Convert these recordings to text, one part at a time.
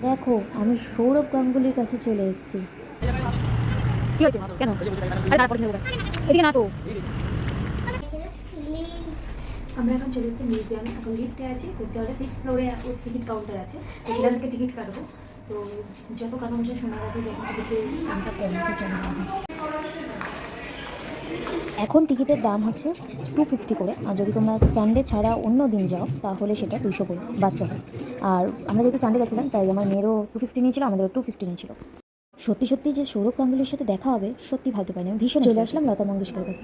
দেখো আমি সৌরভ গাঙ্গুলির কাছে চলে এসেছি। কি হয়েছে কেন? আরে তারপরে খেলবো, এদিকে না তো। আমরা এখন চলে এসেছি মিউজিয়ামে, এখন লিফটে আছি। তো যারা 6th ফ্লোরে টিকিট কাউন্টার আছে, তো সেখান থেকে টিকিট কাটবো। তো যত কারণে শোনা গেছে যে এখন টিকিটের দামটা কম হতে চলে গেছে। এখন টিকিটের দাম হচ্ছে 250 করে, আর যদি তোমরা সানডে ছাড়া অন্য দিন যাও তাহলে সেটা 200 করে বাচ্চাদের। আর আমরা যেহেতু সানডে গেছিলাম তাই আমার মেয়েরও 250 নিয়েছিল, আমাদেরও 250 নিয়েছিল। সত্যি সত্যি যে সৌরভ গাঙ্গুলির সাথে দেখা হবে সত্যি ভাবতে পারিনি। আমি ভীষণ চলে আসলাম লতা মঙ্গেশকরের কাছে।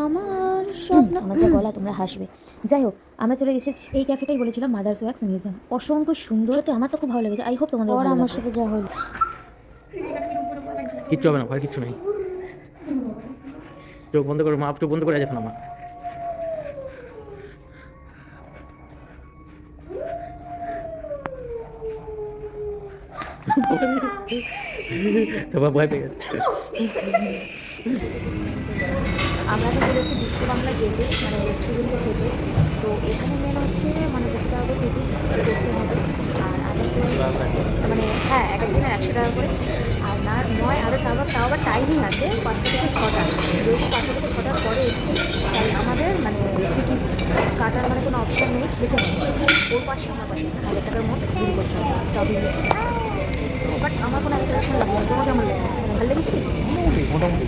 আমার স্বপ্ন, আমার যা গলা তোমরা হাসবে। যাই হোক, আমরা চলে এসেছি এই ক্যাফেটাই বলেছিলাম, মাদার্স ওয়াক্স মিউজিয়াম। অসংখ্য সুন্দর, সত্যি আমার তো খুব ভালো লেগেছে। আই হোপ তোমাদের আমার সাথে যা হলো। কিচ্ছু হবে না, ভয় কিচ্ছু নেই। চোখ বন্ধ করে মা, চোখ বন্ধ করে যেত না মা। তোমার ভয় পেয়ে গেছে। আমরা তো চলে এসেছি বিশ্ব বাংলা গেটে, মানে রেস্টুরেন্ট থেকে। তো এখানে মেন হচ্ছে মানে 200 টাকা করে টিকিট করতে হবে। আর আদার্স মানে হ্যাঁ, এক একদিনের 100 টাকা করে। আর না নয়, আরও তাও আবার টাইমিং আছে 5টা থেকে 6টা। যেহেতু 5টা থেকে 6টার পরে এসেছি তাই আমাদের মানে টিকিট কাটার মানে কোনো অপশান নেই, দেখে নেই। ওর পাশে আমার পাশে 1000 টাকার মতো বিল করতে হবে, তবে হচ্ছে। বাট আমার কোনো অ্যাট্রাকশন লাগবে না। তোমার কেমন লাগে? ভালো লেগেছে কি? মোটামুটি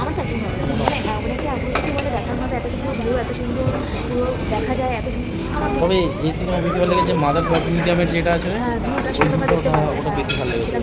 আমার তো একদম ভালো লাগে। মানে অনেকে এত কিছু বলে দেখার মতো, এত কিছু ভিউ, এত সুন্দর পুরো দেখা যায়, এত আমার তবে এই থেকে আমার বেশি ভালো লেগেছে মাদার্স ওয়াক্স মিউজিয়ামের যেটা আছে না, ভিউটা সেটা তোমরা দেখতে পারবে। ওটা বেশি ভালো লেগেছে। সেটা